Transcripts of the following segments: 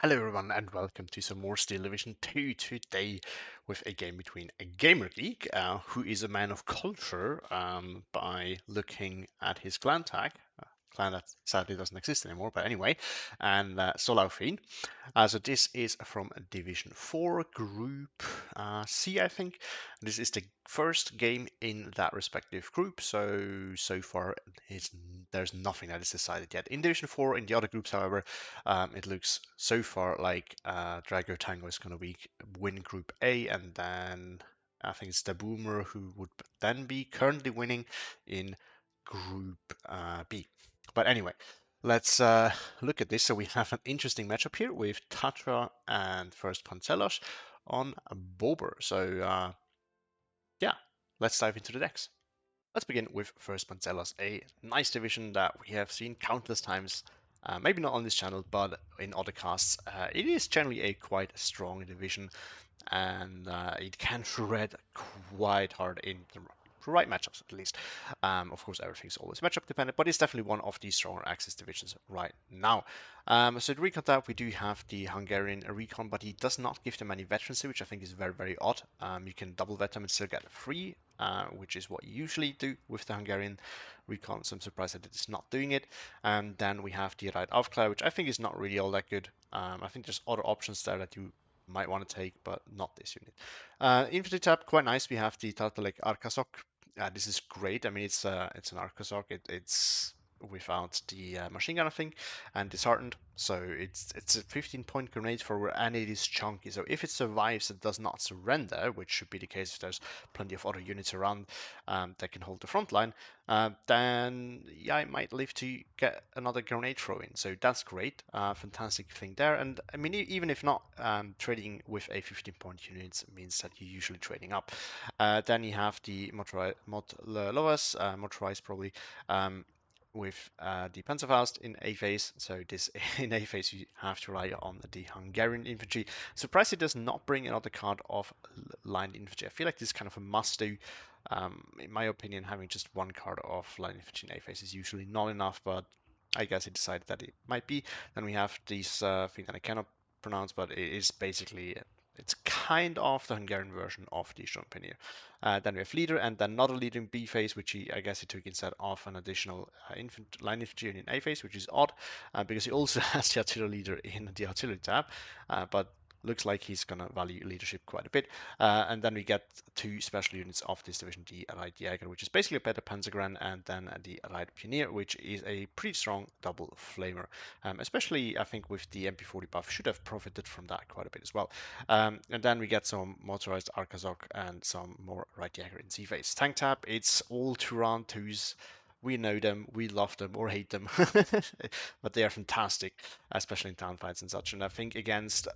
Hello everyone and welcome to some more Steel Division 2 today with a game between a GamerGeek, who is a man of culture by looking at his clan tag, clan that sadly doesn't exist anymore, but anyway, and Solaufein. So this is from Division 4 Group C, I think. This is the first game in that respective group, so far there's nothing that is decided yet. In Division 4, in the other groups, however, it looks so far like Drago Tango is going to win Group A, and then I think it's the Boomer who would then be currently winning in Group B. But anyway, let's look at this. So we have an interesting matchup here with Tatra and first Pancelos on Bobr. So yeah, let's dive into the decks. Let's begin with first Pancelos, a nice division that we have seen countless times. Maybe not on this channel, but in other casts. It is generally a quite strong division, and it can shred quite hard in the right matchups, at least. Of course, everything's always matchup dependent, but it's definitely one of the stronger Axis divisions right now. So the recon tab, we do have the Hungarian recon, but he does not give them any veterancy, which I think is very, very odd. You can double vet them and still get free, which is what you usually do with the Hungarian recon, so I'm surprised that it's not doing it. And then we have the Right Aufklär, which I think is not really all that good. I think there's other options there that you might want to take, but not this unit. Infantry tab, quite nice. We have the Tartalic Arkasok. This is great. I mean, it's an Arkasok. It's without the machine gun, I think, and disheartened. So it's a 15-point grenade for, and it is chunky. So if it survives and does not surrender, which should be the case if there's plenty of other units around that can hold the front line, then yeah, I might live to get another grenade throw in. So that's great. Fantastic thing there. And I mean, even if not, trading with a 15-point unit means that you're usually trading up. Then you have the motorized probably. With the Panzerfaust in A phase. So this in A phase you have to rely on the Hungarian infantry. Surprised it does not bring another card of line infantry. I feel like this is kind of a must do. In my opinion, having just one card of line infantry in A phase is usually not enough, but I guess it decided that it might be. Then we have this thing that I cannot pronounce, but it is basically it's kind of the Hungarian version of the Champagner. Then we have leader and then another leader in B phase, which I guess he took instead of an additional line infantry in A phase, which is odd because he also has the artillery leader in the artillery tab, but looks like he's going to value leadership quite a bit. And then we get two special units of this division, the Right Jäger, which is basically a better Panzergren, and then the Right Pioneer, which is a pretty strong double flamer. Especially, I think, with the MP40 buff, should have profited from that quite a bit as well. And then we get some motorized Arkazok and some more Right Jäger in C phase. Tank tab, it's all Turan 2s. We know them, we love them or hate them, but they are fantastic, especially in town fights and such. And I think against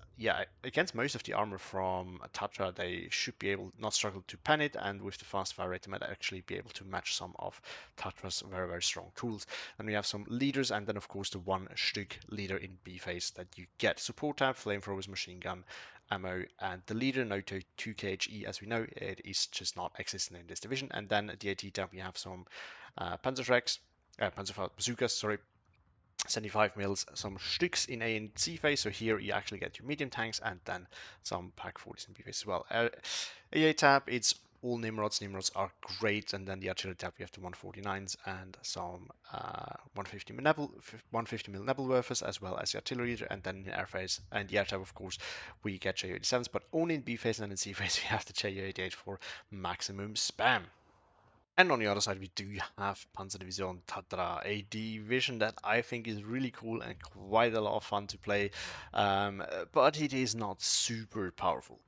most of the armor from Tatra, they should be able not struggle to pen it, and with the fast fire rate, they might actually be able to match some of Tatra's very, very strong tools. And we have some leaders, and then of course the one Stück leader in B phase that you get. Support tab, flamethrowers, machine gun, ammo, and the leader Noto 2KHE, as we know, it is just not existent in this division. And then the AT tab, we have some Panzerfaust bazookas, sorry, 75 mils, some Stücks in A and C phase. So here you actually get your medium tanks and then some Pack 40s in B phase as well. AA tab, it's all Nimrods. Nimrods are great. And then the artillery tab, we have the 149s and some 150 mil Nebelwerfers, as well as the artillery leader. And then in air phase and the air tab, of course, we get Ju-87s, but only in B phase, and then in C phase we have the Ju-88 for maximum spam. And on the other side, we do have Panezrdivision Tatra, a division that I think is really cool and quite a lot of fun to play, but it is not super powerful.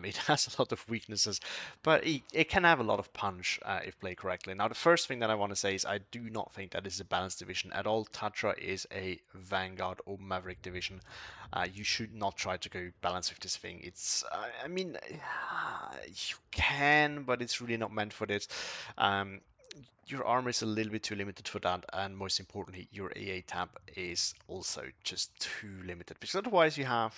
It has a lot of weaknesses, but it can have a lot of punch if played correctly. Now, the first thing that I want to say is I do not think that this is a balanced division at all. Tatra is a Vanguard or Maverick division. You should not try to go balance with this thing. I mean, you can, but it's really not meant for this. Um, your armor is a little bit too limited for that, and most importantly, your AA tab is also just too limited, because otherwise you have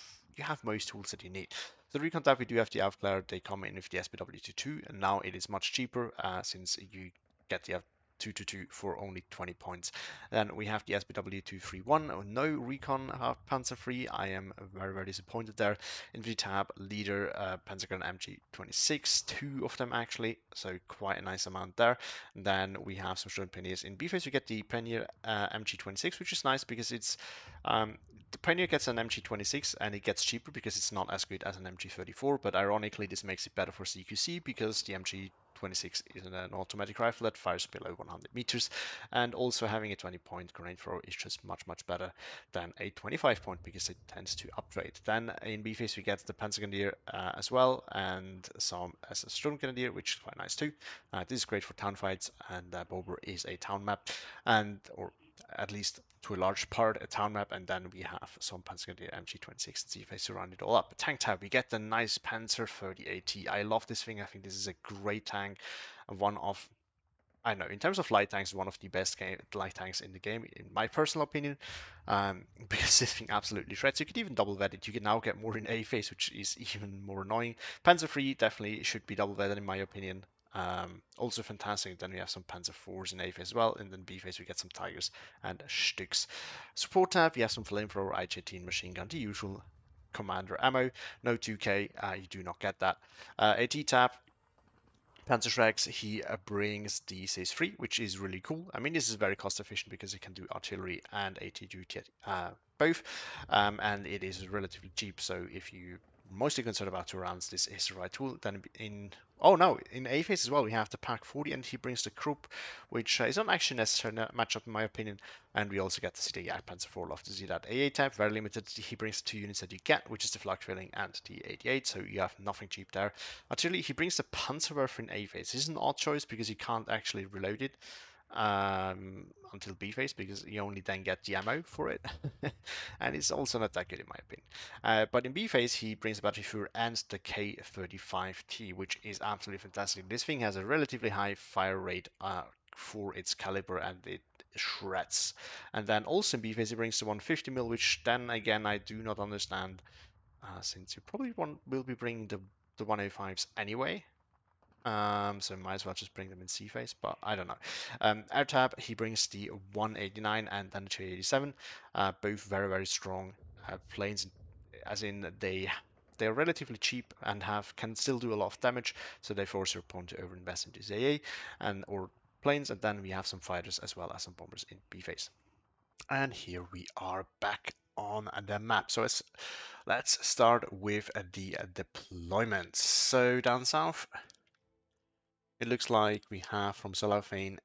most tools that you need. The recon tab, we do have the Aufklär. They come in with the SPW2, and now it is much cheaper since you get the 222 for only 20 points. Then we have the SBW231, no recon Panzer free. I am very, very disappointed there. Infantry tab, leader, Panzergun MG26, two of them actually, so quite a nice amount there. And then we have some Sturmpanzers. In B phase, we get the Panzer MG26, which is nice because it's the Pioneer gets an MG26 and it gets cheaper because it's not as good as an MG34, but ironically this makes it better for CQC because the MG26 is an automatic rifle that fires below 100 meters, and also having a 20-point grenade thrower is just much better than a 25-point because it tends to upgrade. Then in B phase we get the Panzergrenadier as well, and some as a Sturmgrenadier, which is quite nice too. This is great for town fights, and Bobr is a town map, and or at least to a large part a town map, and then we have some Panzergrenadier MG26 and see if I surround it all up. Tank tab, we get the nice Panzer 30 AT. I love this thing. I think this is a great tank, one of I know, in terms of light tanks, one of the best light tanks in the game, in my personal opinion, because this thing absolutely shreds. You could even double vet it. You can now get more in A phase, which is even more annoying. Panzer 3 definitely should be double vetted, in my opinion. Also fantastic. Then we have some Panzer 4s in A phase as well, and then B phase we get some Tigers and Sticks. Support tab, we have some flamethrower, IJ-18 machine gun, the usual commander ammo. No 2K, you do not get that. AT tab, Panzerschregs, he brings the Cs 3, which is really cool. I mean, this is very cost efficient because it can do artillery and AT duty both, and it is relatively cheap. So if you mostly concerned about 2 rounds, this is the right tool. Then in A phase as well, we have the Pack 40, and he brings the Krupp, which is not actually necessarily a matchup in my opinion. And we also get to see the Panzer 4. Love to see that. AA type, very limited. He brings the 2 units that you get, which is the Flak Filling and the 88, so you have nothing cheap there. Artillery, he brings the Panzerwerfer in A phase. This is an odd choice because you can't actually reload it until B phase because you only then get the ammo for it, and it's also not that good in my opinion. But in B phase, he brings the Battery Fuhrer and the K35T, which is absolutely fantastic. This thing has a relatively high fire rate for its caliber, and it shreds. And then also in B phase, he brings the 150mm, which then again I do not understand, since you probably will be bringing the 105s anyway. So might as well just bring them in C phase, but I don't know. Air tab, he brings the 189 and then the 287, both very strong planes, as in they're relatively cheap and can still do a lot of damage, so they force your opponent to overinvest into AA and or planes, and then we have some fighters as well as some bombers in B phase. And here we are back on the map. So let's start with the deployments. So down south, it looks like we have from Solaufein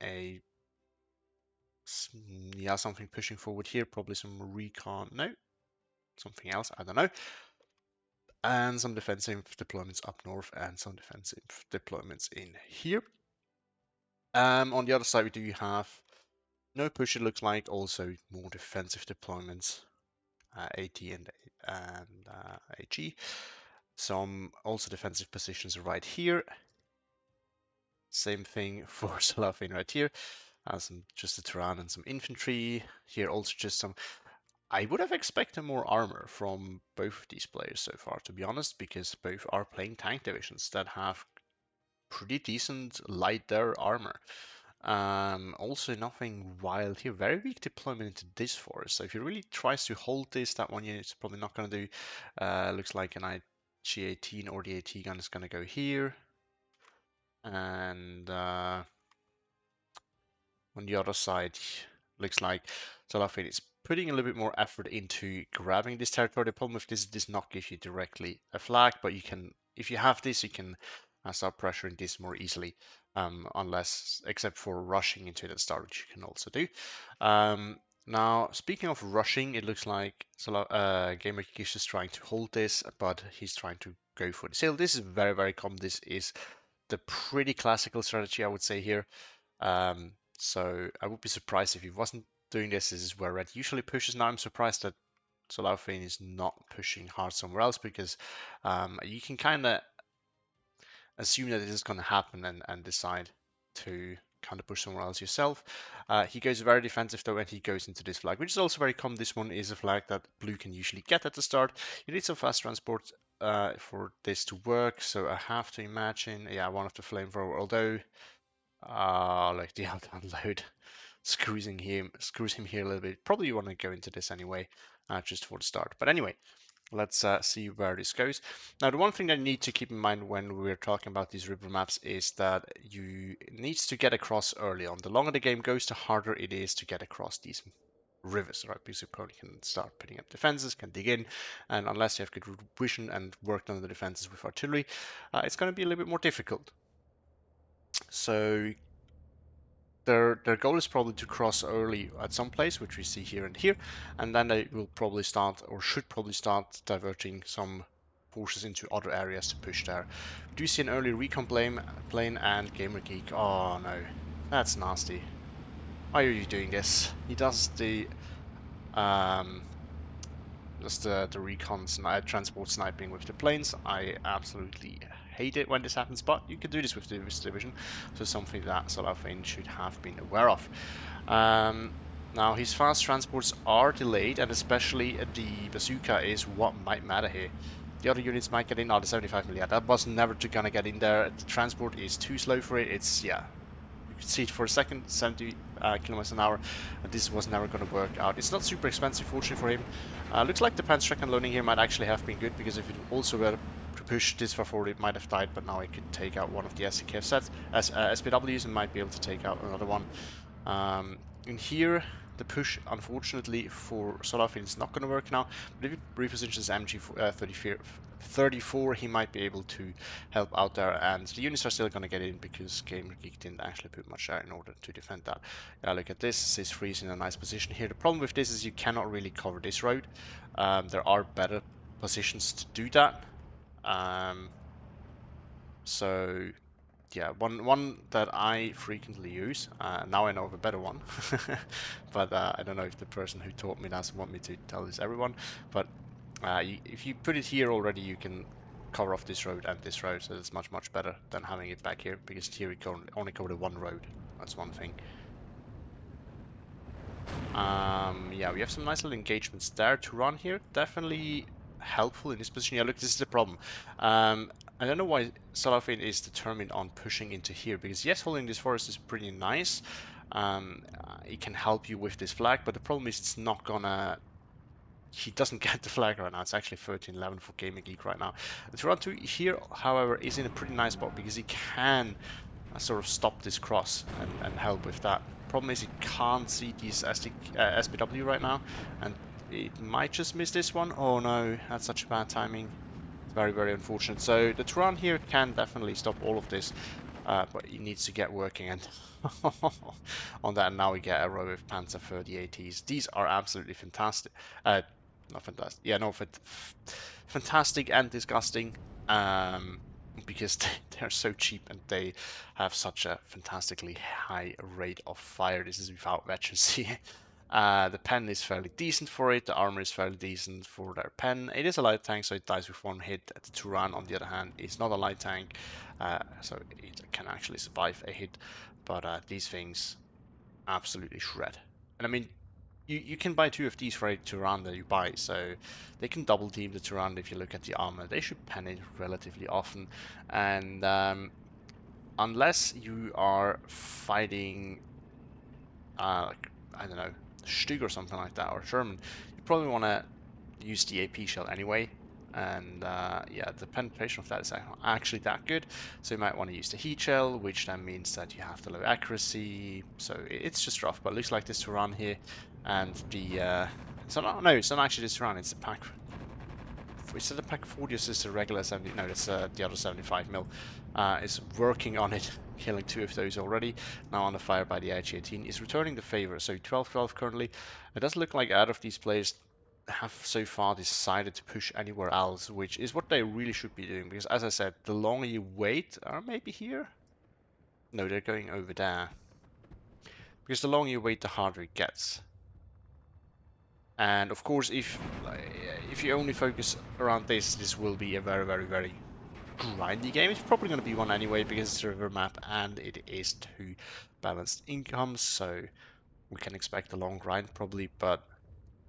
something pushing forward here, probably some recon, no, something else, I don't know. And some defensive deployments up north and some defensive deployments in here. On the other side, we do have no push, it looks like, also more defensive deployments, AT and AG. Some also defensive positions right here. Same thing for Solaufein right here. Just a Turan and some infantry. Here also just some... I would have expected more armor from both of these players so far, to be honest, because both are playing tank divisions that have pretty decent lighter armor. Also nothing wild here. Very weak deployment into this forest. So if he really tries to hold this, that one unit's probably not going to do. Looks like an IG-18 or the AT gun is going to go here. And on the other side, looks like Solaufein is putting a little bit more effort into grabbing this territory. The problem with this does not give you directly a flag, but you can, if you have this, you can start pressuring this more easily, except for rushing into the start, which you can also do. Now, speaking of rushing, it looks like GamerGeek is just trying to hold this, but he's trying to go for the sale. This is very common. This is the pretty classical strategy, I would say here. So I would be surprised if he wasn't doing this. This is where red usually pushes. Now I'm surprised that Solaufein is not pushing hard somewhere else, because you can kind of assume that this is going to happen and decide to kind of push somewhere else yourself. He goes very defensive though, and he goes into this flag, which is also very common. This one is a flag that blue can usually get at the start. You need some fast transport for this to work, so I have to imagine, yeah, one of the flamethrower, although Like the auto unload screws him here a little bit. Probably you want to go into this anyway, just for the start. But anyway, let's see where this goes. Now, the one thing that you need to keep in mind when we're talking about these river maps is that you needs to get across early on. The longer the game goes, the harder it is to get across these rivers, right? Because your opponent can start putting up defenses, can dig in, and unless you have good vision and worked on the defenses with artillery, it's going to be a little bit more difficult. So their goal is probably to cross early at some place, which we see here and here, and then they will probably start, or should probably start, diverting some forces into other areas to push there. We do see an early recon plane and GamerGeek. Oh no, that's nasty. Why are you doing this? He does the just the recon transport sniping with the planes. I absolutely hate it when this happens, but you can do this with this division, so something that Solaufein should have been aware of. Now his fast transports are delayed, and especially the bazooka is what might matter here. The other units might get in. Oh, the 75 million. That was never gonna get in there. The transport is too slow for it. It's, yeah, you can see it for a second, 70 kilometers an hour, and this was never going to work out. It's not super expensive, fortunately for him. Looks like the Panzerdivision loading here might actually have been good, because if it also were to push this far forward, it might have died, but now it could take out one of the SCKF sets as SPWs and might be able to take out another one. In here, the push, unfortunately for Solaufein, is not going to work now, but if he repositions his MG34, he might be able to help out there, and the units are still going to get in because GamerGeek didn't actually put much there in order to defend that. Yeah, look at this. This frees in a nice position here. The problem with this is you cannot really cover this road. There are better positions to do that. So yeah, one that I frequently use. Now I know of a better one, but I don't know if the person who taught me doesn't want me to tell this everyone. But if you put it here already, you can cover off this road and this road, so it's much better than having it back here, because here we can only cover the one road. That's one thing. Yeah, we have some nice little engagements there to run here. Definitely helpful in this position. Yeah, look, this is the problem. I don't know why Solaufein is determined on pushing into here, because yes, holding this forest is pretty nice. It can help you with this flag, but the problem is it's not gonna... He doesn't get the flag right now. It's actually 13-11 for GamerGeek right now. The Toronto here, however, is in a pretty nice spot, because he can sort of stop this cross and help with that. Problem is he can't see these SPW right now, and it might just miss this one. Oh no, that's such bad timing. It's very unfortunate. So the Turan here can definitely stop all of this, but he needs to get working, and on that now we get a row of Panzer 30ATs. These are absolutely fantastic. Not fantastic. Yeah, no, fantastic and disgusting. Because they're so cheap and they have such a fantastically high rate of fire. This is without veterancy. The pen is fairly decent for it. The armor is fairly decent for their pen. It is a light tank, so it dies with one hit. The Turan, on the other hand, is not a light tank, so it can actually survive a hit. But these things absolutely shred. And I mean, you can buy two of these for a Turan that you buy, so they can double team the Turan. If you look at the armor, they should pen it relatively often, and unless you are fighting like, I don't know, Stug or something like that, or Sherman, you probably want to use the AP shell anyway. And yeah, the penetration of that is actually that good, so you might want to use the heat shell, which then means that you have the low accuracy, so it's just rough. But it looks like this to run here, and the so no, it's not actually this run, it's the pack. Is it the pack 40 or is this the regular 70? No, it's the other 75 mil. Is working on it, killing two of those already. Now under fire by the IG-18. Is returning the favor. So 12-12 currently. It doesn't look like out of these players have so far decided to push anywhere else, which is what they really should be doing. Because as I said, the longer you wait, or maybe here? No, they're going over there. Because the longer you wait, the harder it gets. And of course, if you only focus around this, this will be a very grindy game. It's probably going to be one anyway, because it's a river map and it is two balanced incomes, so we can expect a long grind probably, but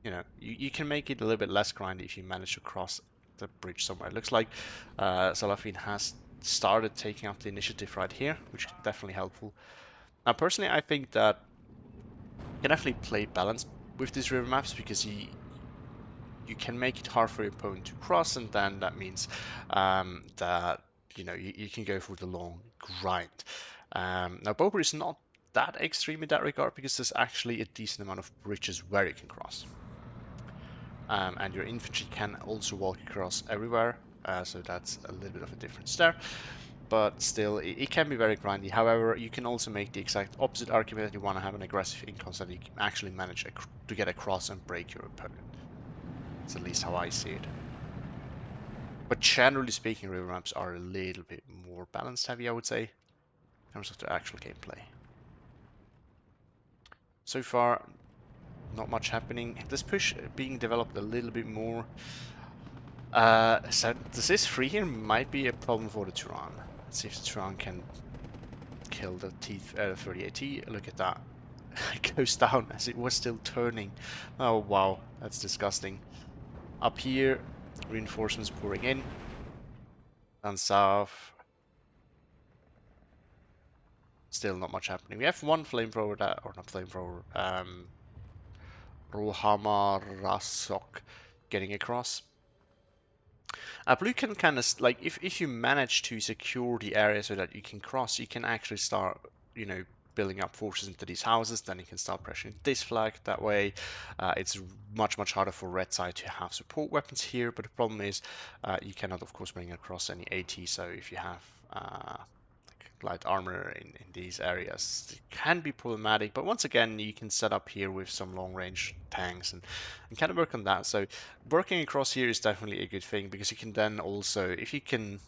you know, you can make it a little bit less grindy if you manage to cross the bridge somewhere. It looks like Solaufein has started taking up the initiative right here, which is definitely helpful. Now, personally, I think that you can definitely play balanced with these river maps because you can make it hard for your opponent to cross, and then that means that you can go for the long grind. Now, Bobr is not that extreme in that regard because there's actually a decent amount of bridges where you can cross. And your infantry can also walk across everywhere, so that's a little bit of a difference there. But still, it can be very grindy. However, you can also make the exact opposite argument that you want to have an aggressive income so that you can actually manage to get across and break your opponent. That's at least how I see it. But generally speaking, river maps are a little bit more balanced heavy, I would say, in terms of the actual gameplay. So far, not much happening. This push being developed a little bit more. So this 3 here might be a problem for the Turan. Let's see if the Turan can kill the T38T. Look at that. It goes down as it was still turning. Oh wow, that's disgusting. Up here, reinforcements pouring in. Down south, still not much happening. We have one flamethrower that, or not flamethrower, Rohama Rasok getting across. Blue can kind of, like, if you manage to secure the area so that you can cross, you can actually start, building up forces into these houses. Then you can start pressuring this flag that way. It's much harder for red side to have support weapons here, but the problem is you cannot, of course, bring across any AT. So if you have light armor in these areas, it can be problematic. But once again, you can set up here with some long range tanks and kind of work on that. So working across here is definitely a good thing because you can then also, if you can,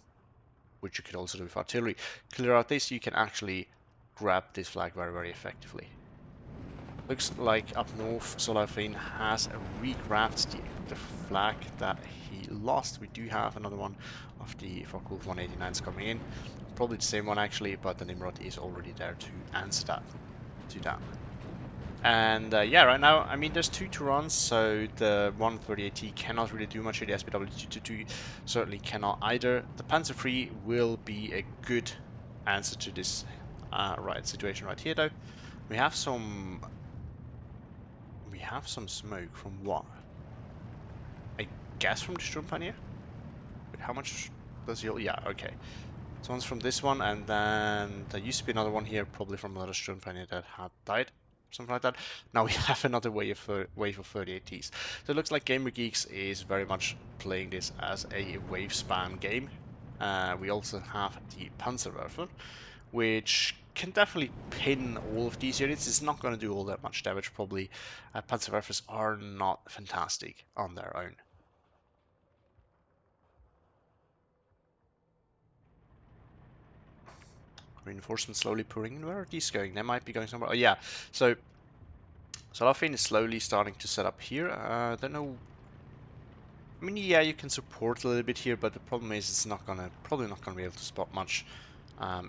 which you could also do with artillery, clear out this, you can actually grab this flag very effectively. Looks like up north, Solaufein has re-grabbed the flag that he lost. We do have another one of the Focke-Wulf 189s coming in. Probably the same one actually, but the Nimrod is already there to answer that. And yeah, right now, I mean, there's 2 Turans, so the 138T cannot really do much here. The SPW222 certainly cannot either. The Panzer III will be a good answer to this situation right here, though. We have some smoke from what? I guess from the Sturmpanier? Wait, how much does he? Yeah, okay. So one's from this one, and then there used to be another one here, probably from another Sturmpanier that had died. Something like that. Now we have another wave of 38Ts. So it looks like GamerGeeks is very much playing this as a wave spam game. We also have the Panzerwerfer, which can definitely pin all of these units. It's not going to do all that much damage, probably. Panzerwerfers are not fantastic on their own. Reinforcements slowly pouring in. Where are these going? They might be going somewhere. Oh yeah, so Solaufein is slowly starting to set up here. I don't know. I mean, yeah, you can support a little bit here, but the problem is it's probably not gonna be able to spot much.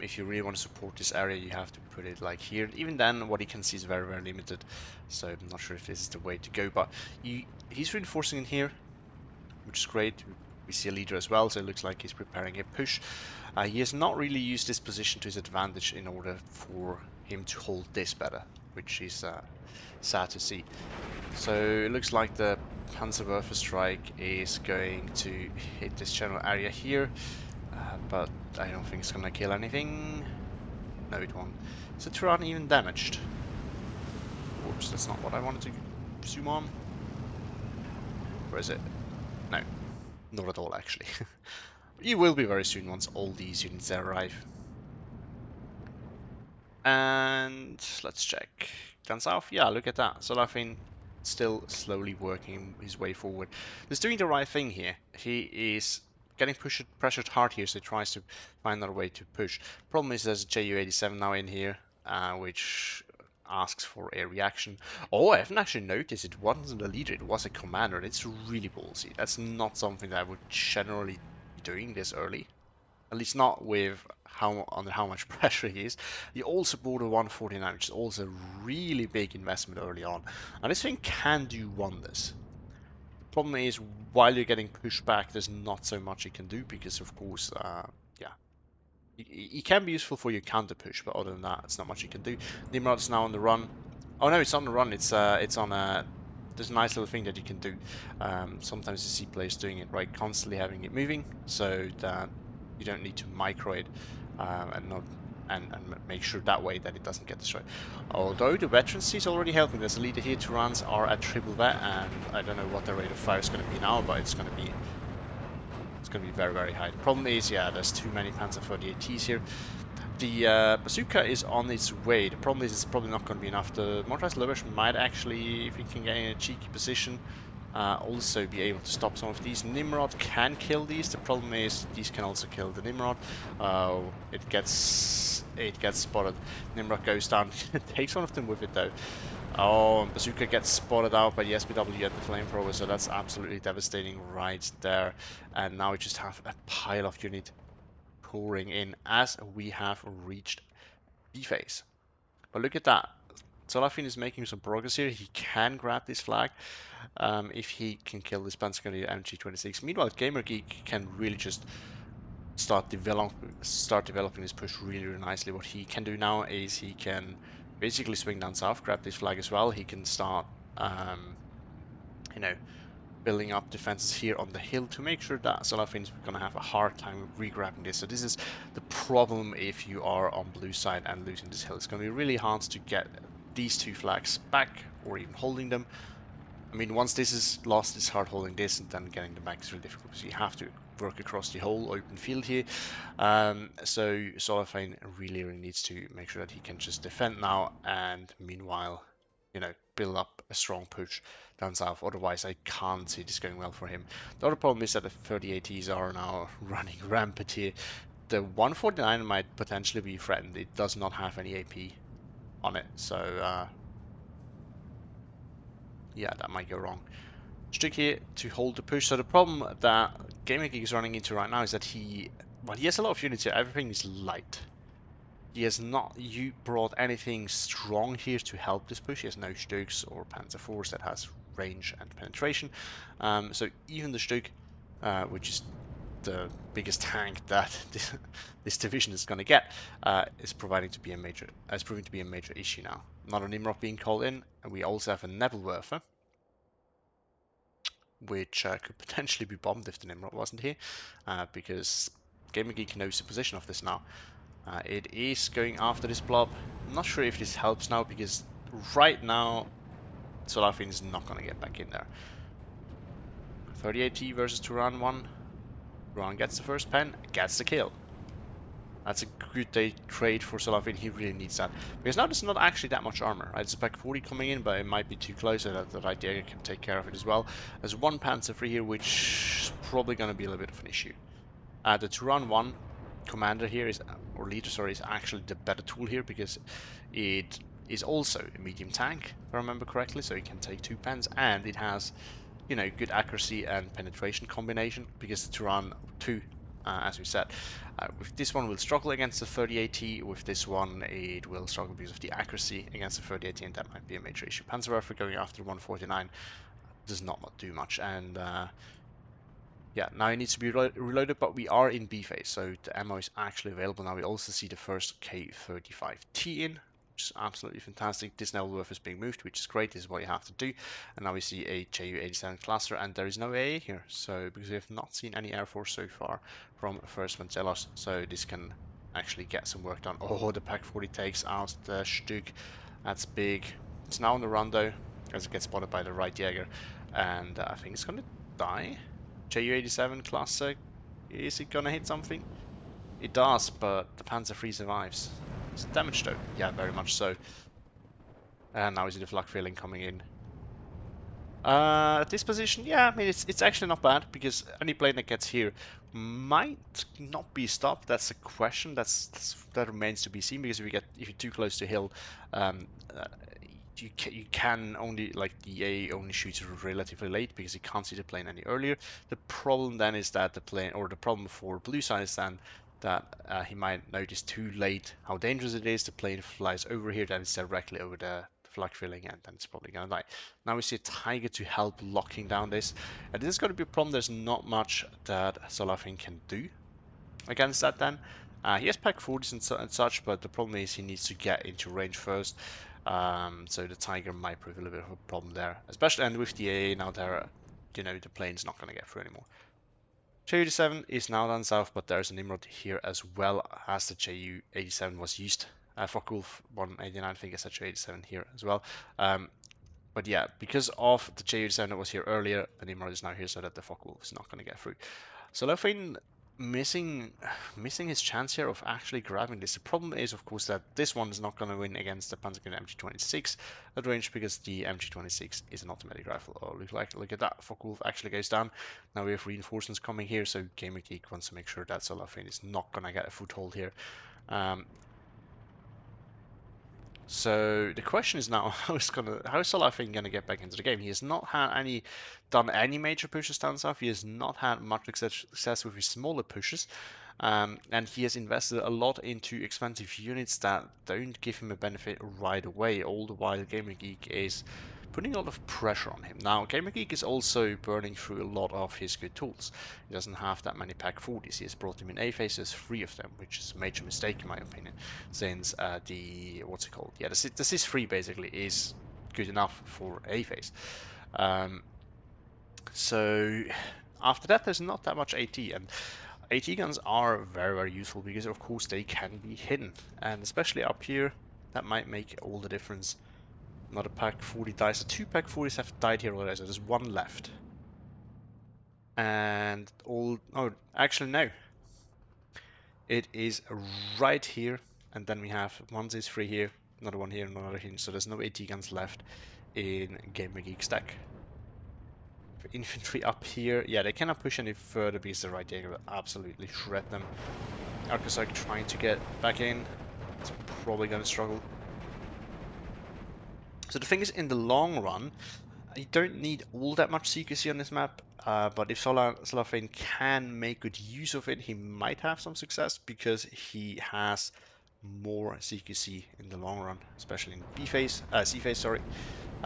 If you really want to support this area, you have to put it like here. Even then, what he can see is very limited. So I'm not sure if this is the way to go, but he's reinforcing in here, which is great. We see a leader as well, so it looks like he's preparing a push. He has not really used this position to his advantage in order for him to hold this better, which is sad to see. So it looks like the Panzerwerfer strike is going to hit this general area here, but I don't think it's gonna kill anything. No, it won't. Is the Turan even damaged? Whoops, that's not what I wanted to zoom on. Where is it? No, not at all actually. You will be very soon once all these units arrive. And let's check. Down south, yeah, look at that. Solaufein still slowly working his way forward. He's doing the right thing here. He is getting pressured hard here, so he tries to find another way to push. Problem is there's a Ju-87 now in here, which asks for a reaction. Oh, I haven't actually noticed it wasn't a leader, it was a commander. It's really ballsy. That's not something that I would generally be doing this early. At least not with under how much pressure he is. He also bought a 149, which is also a really big investment early on. And this thing can do wonders. The problem is, while you're getting pushed back, there's not so much you can do because, of course, yeah, He can be useful for your counter push, but other than that, it's not much you can do. Nimrod's now on the run. Oh no, it's on the run. It's on a. There's a nice little thing that you can do. Sometimes you see players doing it right, constantly having it moving, so that you don't need to micro it and not and make sure that way that it doesn't get destroyed. Although the veterancy is already helping. There's a leader here. Turans are at triple vet, and I don't know what the rate of fire is going to be now, but it's going to be very, very high. The problem is, yeah, there's too many Panzer 38Ts here. The bazooka is on its way. The problem is it's probably not going to be enough. The motorized Lubitsch might actually, if he can get in a cheeky position, also be able to stop some of these. Nimrod can kill these. The problem is these can also kill the Nimrod. It gets spotted. Nimrod goes down. Takes one of them with it though. Oh, Bazooka gets spotted out by the SPW and the flamethrower, so that's absolutely devastating right there. And now we just have a pile of unit pouring in as we have reached B phase. But look at that. Solaufein is making some progress here. He can grab this flag if he can kill this Panzergrenadier MG26. Meanwhile, GamerGeek can really just start developing this push really, really nicely. What he can do now is he can basically swing down south, grab this flag as well. He can start, you know, building up defenses here on the hill to make sure that Solaufein is going to have a hard time re-grabbing this. So this is the problem if you are on blue side and losing this hill. It's going to be really hard to get these two flags back or even holding them. I mean, once this is lost, it's hard holding this, and then getting them back is really difficult because you have to work across the whole open field here. So Solaufein really, really needs to make sure that he can just defend now, and meanwhile, you know, build up a strong push down south. Otherwise, I can't see this going well for him. The other problem is that the 3080s are now running rampant here. The 149 might potentially be threatened. It does not have any AP on it, so yeah, that might go wrong. Strick here to hold the push. So the problem that GamerGeek is running into right now is that he has a lot of units here. Everything is light. He has not brought anything strong here to help this push. He has no Stuks or Panzer IVs that has range and penetration. So even the Stuk, which is the biggest tank that this division is going to get, is proving to be a major issue now. Not a Nimrod being called in, and we also have a Nebelwerfer, which could potentially be bombed if the Nimrod wasn't here, because GamerGeek knows the position of this now. It is going after this blob. I'm not sure if this helps now, because right now Solaufein is not going to get back in there. 38T versus Turan 1. Turan gets the first pen, gets the kill. That's a good trade for Solaufein. He really needs that. Because now there's not actually that much armor. Right? It's a pack 40 coming in, but it might be too close, so that the right dagger can take care of it as well. There's one Panzer free here, which is probably going to be a little bit of an issue. The Turan 1 commander here is, or leader, sorry, is actually the better tool here because it is also a medium tank, if I remember correctly, so it can take 2 pens, and it has, you know, good accuracy and penetration combination because the Turan 2, as we said, with this one will struggle against the 3080. With this one, it will struggle because of the accuracy against the 3080, and that might be a major issue. Panzerwerfer going after 149 does not do much, and yeah, now it needs to be reloaded, but we are in B phase, so the ammo is actually available now. We also see the first K35T in, which is absolutely fantastic. This Nebelwerfer is being moved, which is great. This is what you have to do. And now we see a Ju-87 cluster, and there is no AA here, so because we have not seen any Air Force so far from first Pancelos, so this can actually get some work done. Oh, the Pack 40 takes out the Stug. That's big. It's now on the run though, as it gets spotted by the right Jäger, and I think it's going to die. Ju-87 Classic, is it gonna hit something? It does, but the Panzer III survives. Is it damaged though? Yeah, very much so. And now we see the flak filling coming in. At this position, yeah, I mean it's actually not bad because any plane that gets here might not be stopped. That's a question that remains to be seen, because if you're too close to hill, um, uh, you can only, like, the A only shoots relatively late because he can't see the plane any earlier. The problem then is that the problem for blue side is then that he might notice too late how dangerous it is. The plane flies over here, then it's directly over the flak filling, and then it's probably gonna die. Now we see a Tiger to help locking down this, and this is going to be a problem. There's not much that Solaufein can do against that then. He has pack 40s and such, but the problem is he needs to get into range first. So the Tiger might prove a little bit of a problem there, especially and with the AA now there, you know, the plane's not going to get through anymore. Ju-87 is now down south, but there's an Nimrod here as well as the Ju-87 was used. Focke-Wulf 189, I think it's a Ju-87 here as well. But yeah, because of the Ju-87 that was here earlier, the Nimrod is now here so that the Focke-Wulf is not going to get through. Solaufein missing his chance here of actually grabbing this. The problem is, of course, that this one is not going to win against the Panzergrenadier MG26 at range because the MG26 is an automatic rifle. Oh, look at that. Focke-Wulf actually goes down. Now we have reinforcements coming here, so GamerGeek wants to make sure that Solaufein is not going to get a foothold here. So the question is now, how is Solaufein gonna get back into the game? He has not done any major pushes down south. He has not had much success with his smaller pushes, and he has invested a lot into expensive units that don't give him a benefit right away. All the while, GamerGeek is putting a lot of pressure on him. Now, GamerGeek is also burning through a lot of his good tools. He doesn't have that many pack 40s. He has brought him in A phases, 3 of them, which is a major mistake in my opinion, since what's it called? Yeah, the CIS-3 basically is good enough for A phase. So after that, there's not that much AT, and AT guns are very, very useful because of course they can be hidden, and especially up here, that might make all the difference. Another pack 40 dies. So 2 pack 40s have died here already, so there's 1 left. And oh, actually no. It is right here, and then we have one CIS-3 here, another one here, another here. So there's no AT guns left in GamerGeek stack. For infantry up here, yeah, they cannot push any further because the right Jaeger will absolutely shred them. Arcosark trying to get back in. It's probably going to struggle. So the thing is, in the long run, you don't need all that much CQC on this map, but if Solaufein can make good use of it, he might have some success because he has more CQC in the long run, especially in C phase, sorry.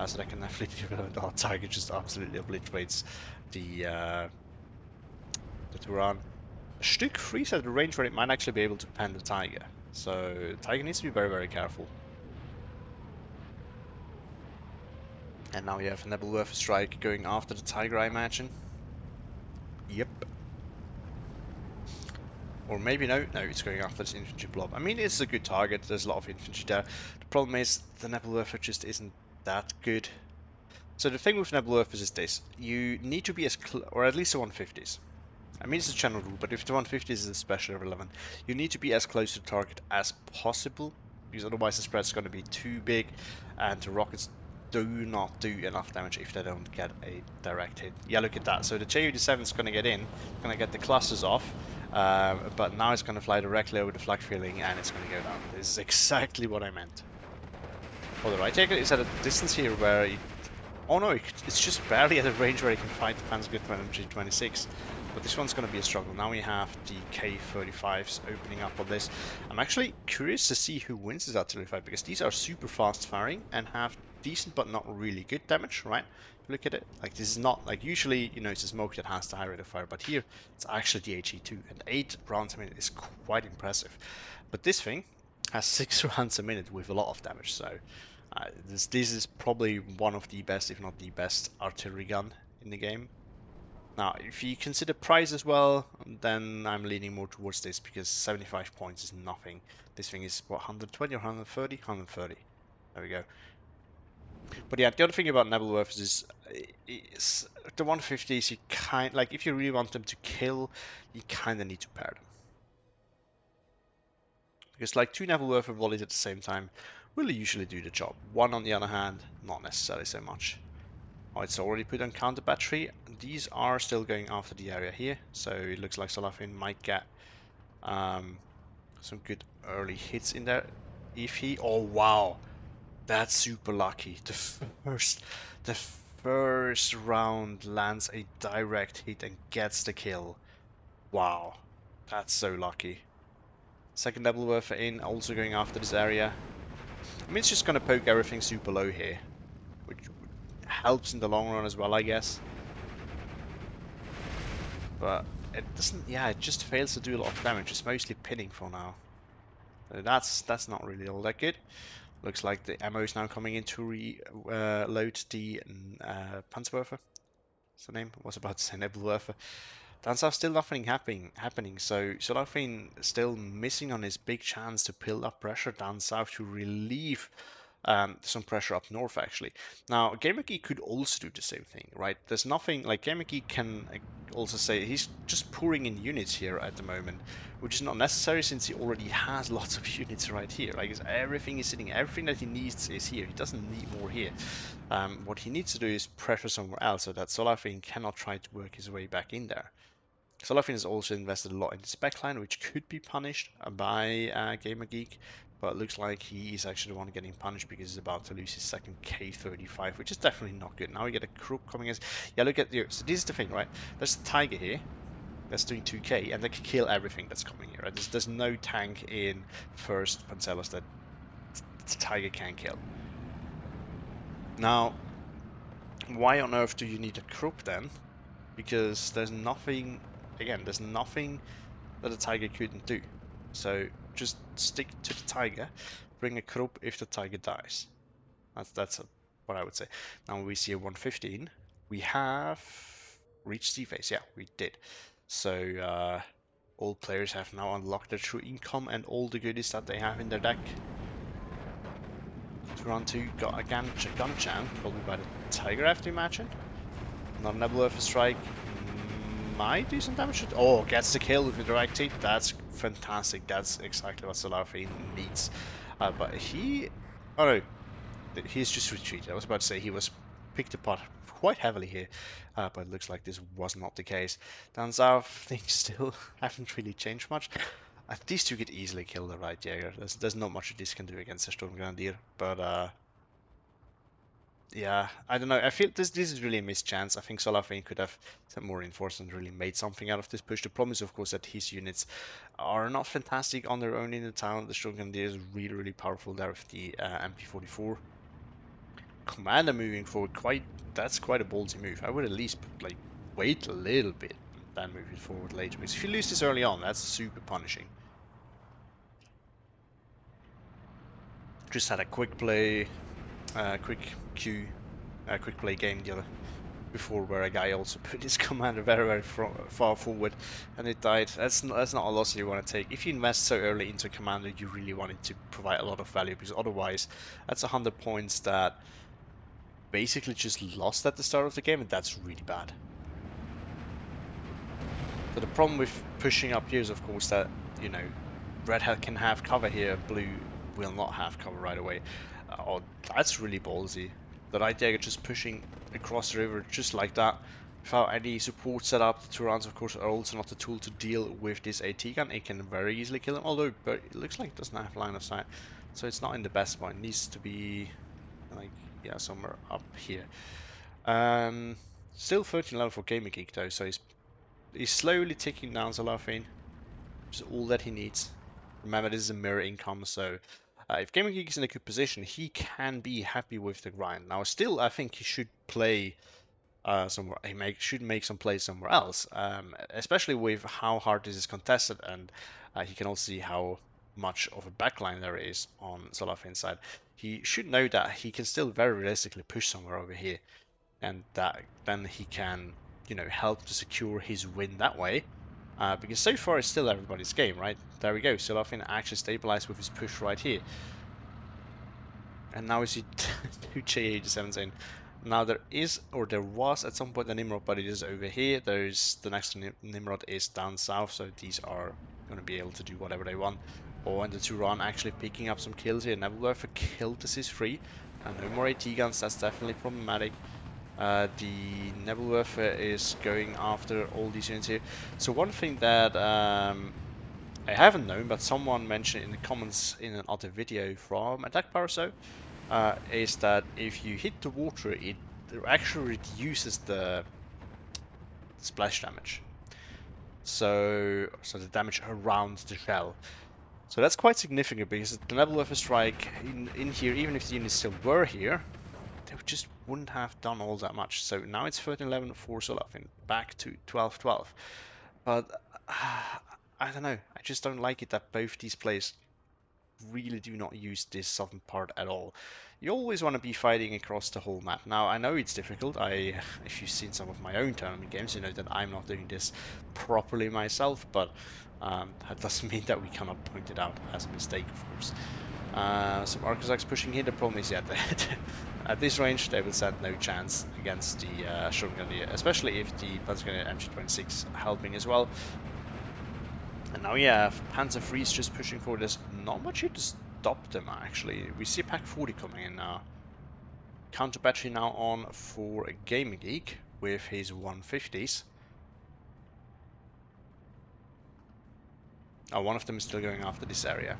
So that can definitely develop. Our Tiger just absolutely obliterates the Turan. Stück frees at the range where it might actually be able to pen the Tiger, so Tiger needs to be very, very careful. And now we have a Nebelwerfer strike going after the Tiger, I imagine. Yep. Or maybe no, it's going after this infantry blob. I mean, it's a good target, there's a lot of infantry there. The problem is, the Nebelwerfer just isn't that good. So the thing with Nebelwerfers is this, you need to be as or at least the 150s. I mean, it's a general rule, but if the 150s is especially relevant, you need to be as close to the target as possible, because otherwise the spread's going to be too big, and the rockets do not do enough damage if they don't get a direct hit. Yeah, look at that. So the Ju-87 is going to get in, going to get the clusters off, but now it's going to fly directly over the flak filling, and it's going to go down. This is exactly what I meant. Oh, the right Jaeger is at a distance here where it, oh no, it's just barely at a range where it can fight the Panzergrenadier MG26. But this one's going to be a struggle. Now we have the K35s opening up on this. I'm actually curious to see who wins this artillery fight, because these are super fast firing and have decent but not really good damage, right? If you look at it, like this is not, like usually, you know, it's a smoke that has the high rate of fire, but here it's actually the HE2, and 8 rounds a minute is quite impressive. But this thing has 6 rounds a minute with a lot of damage, so this is probably one of the best, if not the best, artillery gun in the game. Now, if you consider price as well, then I'm leaning more towards this, because 75 points is nothing. This thing is, what, 120 or 130? 130. There we go. But yeah, the other thing about Nebelwerfers is the 150s, you like, if you really want them to kill, you kind of need to pair them. Because like 2 Nebelwerfer volleys at the same time will usually do the job. 1 on the other hand, not necessarily so much. Oh, it's already put on counter battery. These are still going after the area here, so it looks like Solaufein might get some good early hits in there. If he, oh wow, that's super lucky. The first round lands a direct hit and gets the kill. Wow, that's so lucky. Second Nebelwerfer in, also going after this area. I mean, it's just gonna poke everything super low here, which helps in the long run as well, I guess. But it doesn't. Yeah, it just fails to do a lot of damage. It's mostly pinning for now. So that's not really all that good. Looks like the ammo is now coming in to reload the Panzerwerfer. What's the name? I was about to say Nebelwerfer. Turns out still nothing happening. So Solaufein still missing on his big chance to build up pressure down south to relieve some pressure up north actually. Now GamerGeek could also do the same thing, right? There's nothing like GamerGeek can also say he's just pouring in units here at the moment, which is not necessary since he already has lots of units right here. Like everything is sitting, everything that he needs is here. He doesn't need more here. What he needs to do is pressure somewhere else so that Solaufein cannot try to work his way back in there. Solaufein has also invested a lot in this backline, which could be punished by GamerGeek, but it looks like he is actually the one getting punished because he's about to lose his second K35, which is definitely not good. Now we get a Crook coming in. Yeah, look at the. So this is the thing, right? There's a Tiger here that's doing 2k, and they can kill everything that's coming here. Right? There's no tank in first Pancelos that the Tiger can kill. Now, why on earth do you need a Crook then? Because there's nothing. Again, there's nothing that the Tiger couldn't do. So just stick to the Tiger, bring a Krupp if the Tiger dies. That's what I would say. Now we see a 115. We have reached C-phase. Yeah, we did. So all players have now unlocked their true income and all the goodies that they have in their deck. Round 2 got a Guncham, probably by the Tiger, I have to imagine. Not an Nebulurfer Strike. Might do some damage. Oh, gets the kill with the direct hit. That's fantastic. That's exactly what Solaufein needs. But he... Oh no, he's just retreated. I was about to say he was picked apart quite heavily here. But it looks like this was not the case. Down south, things still haven't really changed much. These two could easily kill the right Jaeger. There's not much this can do against the Storm Grenadier. But yeah, I don't know. I feel this is really a missed chance. I think Solaufein could have sent more reinforcements, really made something out of this push. The problem is, of course, that his units are not fantastic on their own in the town. The Storm Grenadier is really, really powerful there with the MP44. Commander moving forward, that's quite a ballsy move. I would at least like wait a little bit and then move it forward later. Because if you lose this early on, that's super punishing. Just had a quick play, quick queue, quick play game the other before where a guy also put his commander very, very far forward and it died. That's not a loss you want to take. If you invest so early into a commander, you really want it to provide a lot of value, because otherwise that's 100 points that basically just lost at the start of the game, and that's really bad. So the problem with pushing up here is, of course, that, you know, red can have cover here, blue will not have cover right away. Oh, that's really ballsy. The right Jaeger just pushing across the river just like that, without any support set up. The 2 rounds, of course, are also not the tool to deal with this AT gun. It can very easily kill him, although but it looks like it doesn't have line of sight, so it's not in the best spot. It needs to be like, yeah, somewhere up here. Still 13 level for GamerGeek though, so he's slowly ticking down Solaufein, which is all that he needs. Remember, this is a mirror income, so if GamerGeek is in a good position, he can be happy with the grind. Now, still, I think he should play somewhere. Should make some plays somewhere else, especially with how hard this is contested, and he can also see how much of a backline there is on Solaufein's side. He should know that he can still very realistically push somewhere over here, and that then he can, you know, help to secure his win that way. Because so far it's still everybody's game, right? There we go. Solaufein actually stabilized with his push right here. And now we see 2 J87s in. Now there was at some point a Nimrod, but it is over here. There's the next Nimrod is down south, so these are going to be able to do whatever they want. Oh, and the Turan actually picking up some kills here. Nebelwerfer killed this is free. And no more AT guns, that's definitely problematic. The Nebelwerfer is going after all these units here. So one thing that I haven't known, but someone mentioned in the comments in an other video from Attack Power So, is that if you hit the water, it actually reduces the splash damage. So the damage around the shell. So that's quite significant, because the Nebelwerfer strike in here, even if the units still were here, they just wouldn't have done all that much. So now it's 13-11 for Solaufein, back to 12-12. But I don't know. I just don't like it that both these players really do not use this southern part at all. You always want to be fighting across the whole map. Now, I know it's difficult. If you've seen some of my own tournament games, you know that I'm not doing this properly myself, but that doesn't mean that we cannot point it out as a mistake, of course. Some Arcosacs pushing here. The problem is, yeah, at this range, they will stand no chance against the Shotgun, especially if the Panzergrenadier MG26 helping as well. And now, yeah, Panzer Freeze just pushing forward. There's not much here to stop them, actually. We see Pack 40 coming in now. Counter battery now on for GamerGeek with his 150s. Oh, one of them is still going after this area.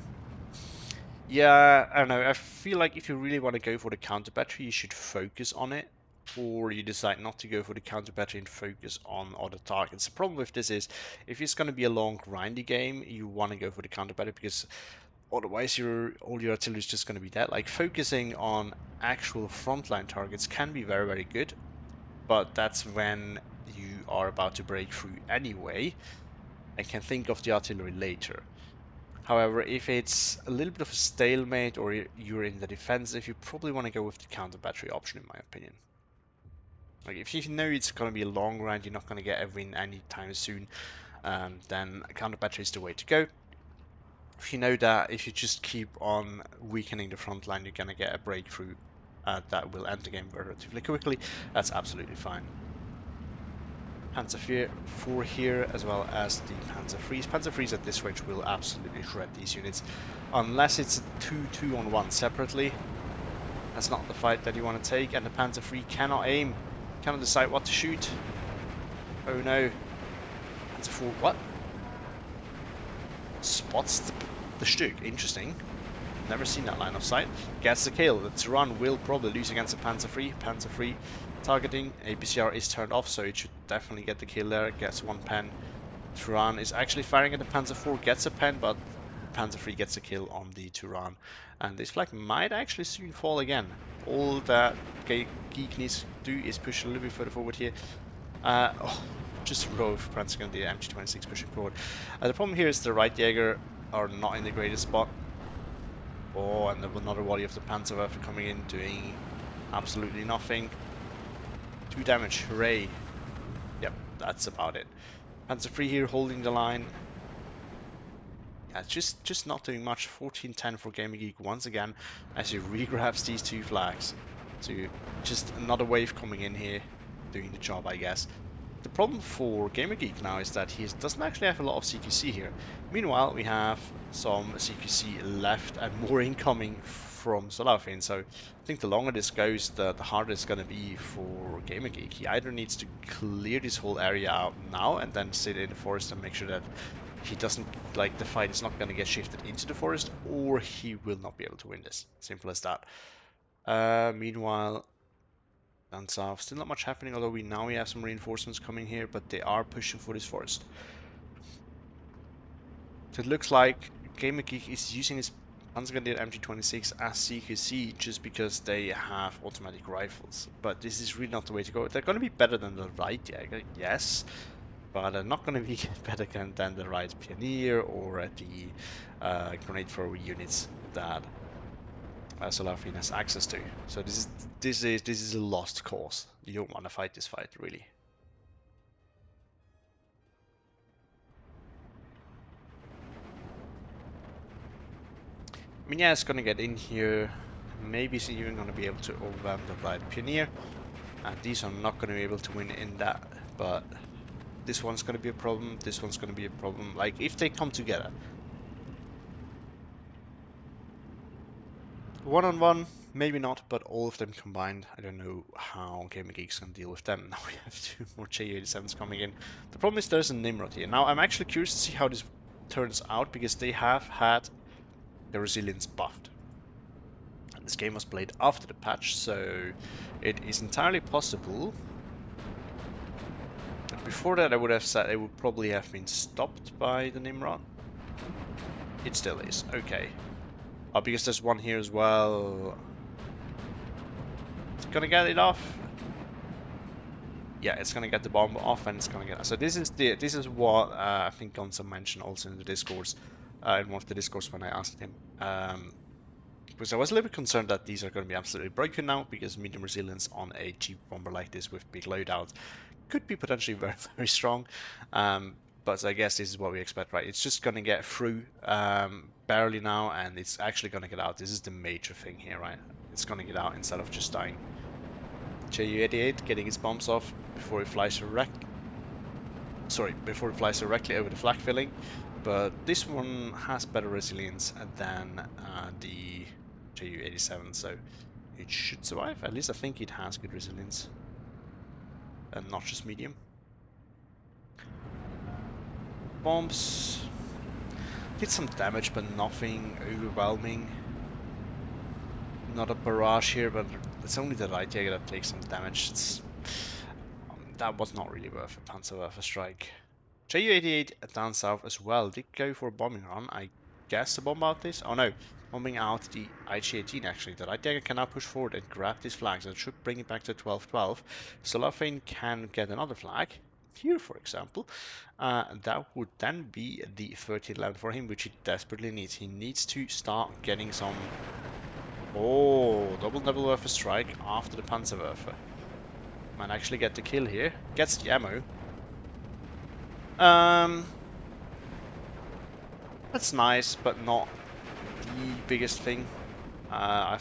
Yeah, I don't know. I feel like if you really want to go for the counter battery, you should focus on it. Or you decide not to go for the counter battery and focus on other targets. The problem with this is, if it's going to be a long grindy game, you want to go for the counter battery because otherwise all your artillery is just going to be dead. Like, focusing on actual frontline targets can be very, very good, but that's when you are about to break through anyway and can think of the artillery later. However, if it's a little bit of a stalemate or you're in the defensive, you probably want to go with the counter battery option, in my opinion. Like, if you know it's going to be a long round, you're not going to get a win anytime soon, then counter battery is the way to go. If you know that if you just keep on weakening the front line, you're going to get a breakthrough that will end the game relatively quickly, that's absolutely fine. Panzer 4 here, as well as the Panzer Freeze. Panzer Freeze at this range will absolutely shred these units, unless it's a 2-2-on-1 separately. That's not the fight that you want to take, and the Panzer 3 cannot aim, cannot decide what to shoot. Oh no. Panzer 4, what? Spots the Stück, interesting. Never seen that line of sight. Gets the kill. The Turan will probably lose against the Panzer 3. Panzer 3 targeting. APCR is turned off, so it should definitely get the kill there. Gets one pen. Turan is actually firing at the Panzer 4. Gets a pen, but Panzer 3 gets a kill on the Turan. And this flag might actually soon fall again. All that Geek needs to do is push a little bit further forward here. Just a row of Panzergrenadier MG26 pushing forward. The problem here is the right Jaeger are not in the greatest spot. Oh, and another volley of the Panzerwaffe coming in, doing absolutely nothing. 2 damage, hooray. Yep, that's about it. Panzer 3 here holding the line. Yeah, just not doing much. 14-10 for GamerGeek once again as he regrabs these 2 flags. So just another wave coming in here, doing the job, I guess. The problem for GamerGeek now is that he doesn't actually have a lot of CQC here. Meanwhile, we have some CQC left and more incoming from Solaufein. So I think the longer this goes, the harder it's going to be for GamerGeek. He either needs to clear this whole area out now and then sit in the forest and make sure that he doesn't, like, the fight is not going to get shifted into the forest, or he will not be able to win this. Simple as that. Meanwhile, down south, still not much happening, although we have some reinforcements coming here, but they are pushing for this forest. So it looks like GamerGeek is using his Panzergrenadier MG26 as CQC just because they have automatic rifles. But this is really not the way to go. They're going to be better than the right Jaeger, yes, but they're not going to be better than the right Pioneer or the grenade thrower units that Solaufein has access to. So this is a lost cause. You don't want to fight this fight, really. I mean, yeah, it's gonna get in here. Maybe it's even gonna be able to overwhelm the right Pioneer. And these are not gonna be able to win in that, but this one's gonna be a problem. This one's gonna be a problem. Like, if they come together, one-on-one, maybe not, but all of them combined, I don't know how GamerGeek's gonna deal with them. Now we have 2 more Ju-87s coming in. The problem is there's a Nimrod here. Now I'm actually curious to see how this turns out, because they have had the resilience buffed. And this game was played after the patch, so it is entirely possible. Before that, I would have said it would probably have been stopped by the Nimrod. It still is, okay. Oh, because there's one here as well. Gonna get it off. yeah, it's gonna get the bomb off and it's gonna get. So this is what I think Gonzo mentioned also in the discourse, in one of the discourse when I asked him. Because I was a little bit concerned that these are going to be absolutely broken now because medium resilience on a cheap bomber like this with big loadouts could be potentially very, very strong. But I guess this is what we expect, right? It's just going to get through barely now, and it's actually going to get out. This is the major thing here, right? It's going to get out instead of just dying. JU-88 getting his bombs off before it flies before it flies directly over the flak filling. But this one has better resilience than the JU-87, so it should survive. At least I think it has good resilience, and not just medium. Bombs did some damage, but nothing overwhelming. Not a barrage here, but it's only the light jäger that takes some damage. That was not really worth a Panzerwerfer strike. JU-88 down south as well did go for a bombing run. I guess to bomb out this. Oh no, bombing out the IG-18 actually. The light jäger can now push forward and grab these flags and should bring it back to 12-12. Solaufein can get another flag. Here, for example, that would then be the 13-11 for him, which he desperately needs. He needs to start getting some. Oh, double Werfer strike after the Panzerwerfer. Might actually get the kill here. Gets the ammo. That's nice, but not the biggest thing. I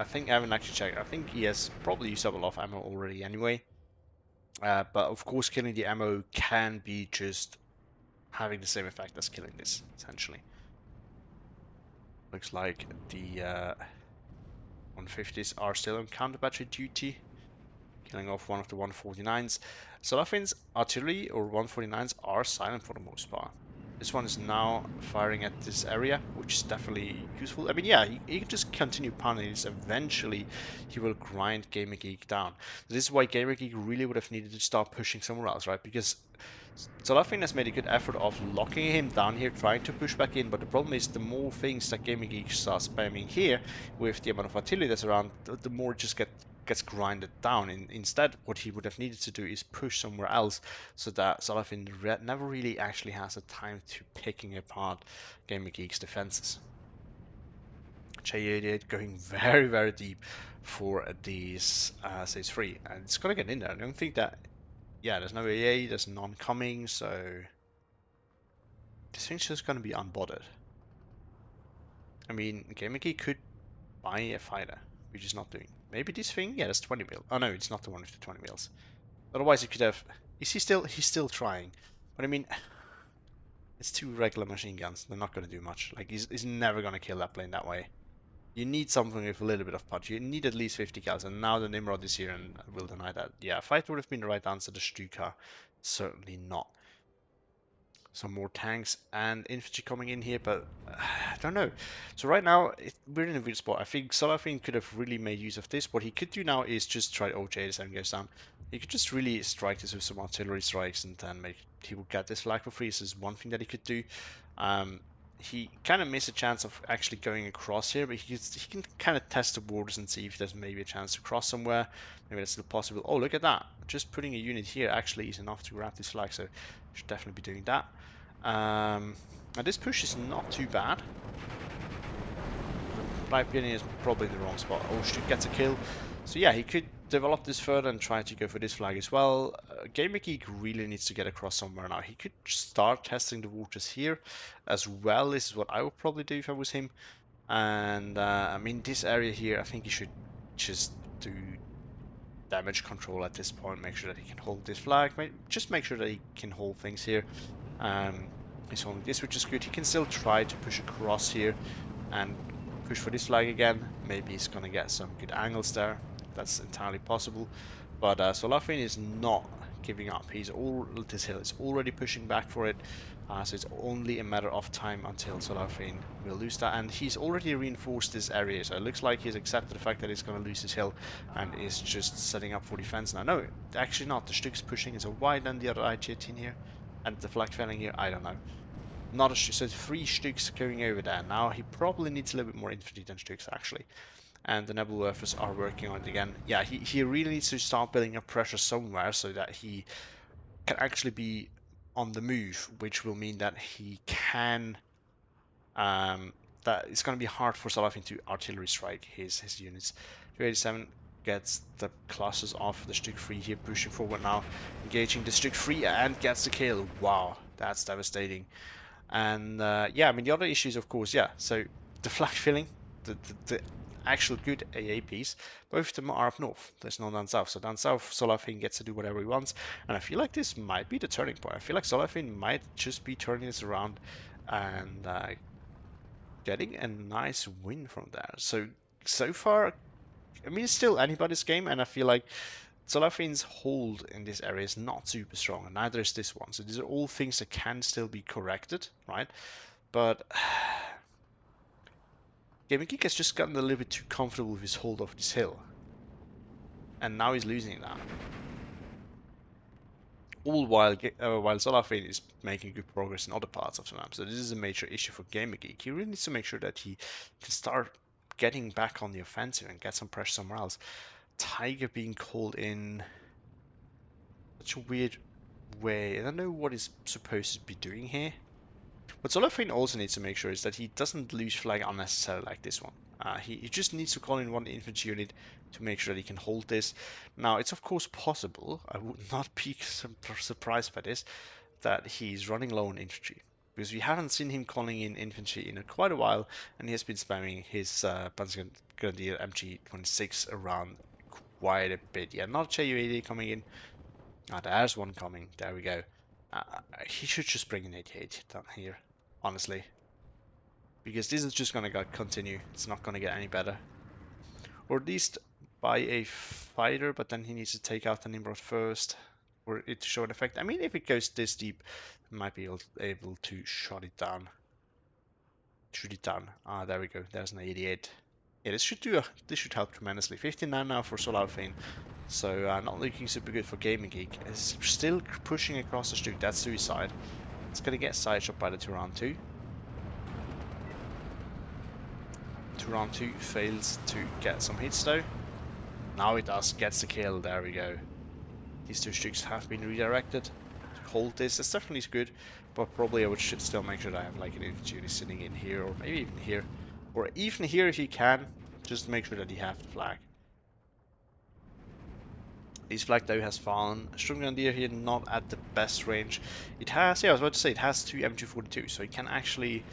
think I haven't actually checked. I think he has probably used up a lot of ammo already anyway. But of course, killing the ammo can be just having the same effect as killing this, essentially. Looks like the 150s are still on counter battery duty, killing off one of the 149s. Solaufein's artillery or 149s are silent for the most part. This one is now firing at this area, which is definitely useful. I mean, yeah, he can just continue pounding this. Eventually, he will grind GamerGeek down. This is why GamerGeek really would have needed to start pushing somewhere else, right? Because Solaufein has made a good effort of locking him down here, trying to push back in, but the problem is the more things that GamerGeek starts spamming here, with the amount of artillery that's around, the more it just gets grinded down. Instead, what he would have needed to do is push somewhere else, so that Solaufein never really actually has a time to picking apart GamerGeek's defenses. J88 going very, very deep for these stage 3, and it's gonna get in there. I don't think that. Yeah, there's no AA, there's none coming, so this thing's just gonna be unbothered. I mean, GamerGeek could buy a fighter, which is not doing. Maybe this thing? Yeah, that's 20 mil. Oh no, it's not the one with the 20 mils. Otherwise, he could have. Is he still? He's still trying. But I mean, it's two regular machine guns. They're not gonna do much. Like he's never gonna kill that plane that way. You need something with a little bit of punch. You need at least 50 cals, and now the Nimrod is here and will deny that. Yeah, fight would have been the right answer. The Stuka, certainly not. Some more tanks and infantry coming in here, but I don't know. So right now, we're in a weird spot. I think Solaufein could have really made use of this. What he could do now is just try OJ7 goes down. He could just really strike this with some artillery strikes and then he will get this flag for free. This is one thing that he could do. He kind of missed a chance of actually going across here, but he can kind of test the borders and see if there's maybe a chance to cross somewhere. Maybe that's still possible. Oh, look at that. Just putting a unit here actually is enough to grab this flag, so should definitely be doing that. And this push is not too bad. Flag pinning is probably in the wrong spot. Oh, shoot, gets a kill. So yeah, he could develop this further and try to go for this flag as well. GamerGeek really needs to get across somewhere now. He could start testing the waters here as well. This is what I would probably do if I was him. And I mean, this area here, I think he should just do damage control at this point. Make sure that he can hold this flag. Just make sure that he can hold things here. He's holding this, which is good. He can still try to push across here and push for this flag again. Maybe he's gonna get some good angles there. That's entirely possible. But Solaufein is not giving up. This hill is already pushing back for it. So it's only a matter of time until Solaufein will lose that. And he's already reinforced this area. So it looks like he's accepted the fact that he's going to lose his hill and is just setting up for defense now. No, actually not. The Stuk's pushing. So why then the other IG-18 here? And the flag felling here? I don't know. So 3 Stuks going over there. Now he probably needs a little bit more infantry than Stuks actually. and the Nebelwerfers are working on it again. Yeah, he really needs to start building up pressure somewhere so that he can actually be on the move, which will mean that he can. That it's going to be hard for Solaufein to artillery strike his units. 287 gets the clusters off the Stück 3 here, pushing forward now, engaging the Stück 3 and gets the kill. Wow, that's devastating. And yeah, I mean, the other issues, of course, yeah. So the flag filling, the actual good AA piece, both of them are up north. There's no down south. So down south, Solaufein gets to do whatever he wants. And I feel like this might be the turning point. I feel like Solaufein might just be turning this around and getting a nice win from there. So far, I mean, it's still anybody's game, and I feel like Solaufein's hold in this area is not super strong, and neither is this one. So these are all things that can still be corrected, right? But GamerGeek has just gotten a little bit too comfortable with his hold of this hill, and now he's losing that. All while Solaufein is making good progress in other parts of the map. So this is a major issue for GamerGeek. He really needs to make sure that he can start getting back on the offensive and get some pressure somewhere else. Tiger being called in such a weird way. I don't know what he's supposed to be doing here. What Solaufein also needs to make sure is that he doesn't lose flag unnecessarily like this one. He just needs to call in one infantry unit to make sure that he can hold this. Now, it's of course possible, I would not be surprised by this, that he's running low on infantry. Because we haven't seen him calling in infantry in quite a while, and he has been spamming his Panzergrenadier MG26 around quite a bit. Yeah, not JU80 coming in. Ah, there's one coming. There we go. He should just bring an 88 down here, honestly. Because this is just going to continue. It's not going to get any better. Or at least buy a fighter, but then he needs to take out the Nimrod first for it to show an effect. I mean, if it goes this deep, I might be able to shut it down. Shoot it down. Ah, there we go. There's an 88. Yeah, this should help tremendously. 59 now for Solaufein. So not looking super good for GamerGeek. It's still pushing across the street. That's suicide. It's gonna get sideshot by the Turan 2. Turan 2 fails to get some hits though. Now it does. Gets the kill. There we go. These two streaks have been redirected to hold this. It's definitely good, but probably I should still make sure that I have like an infantry unit sitting in here, or maybe even here, or even here if you can. Just make sure that you have the flag. His flag though has fallen. Sturmgrenadier here not at the best range. It has, yeah, I was about to say, it has two M242, so it can actually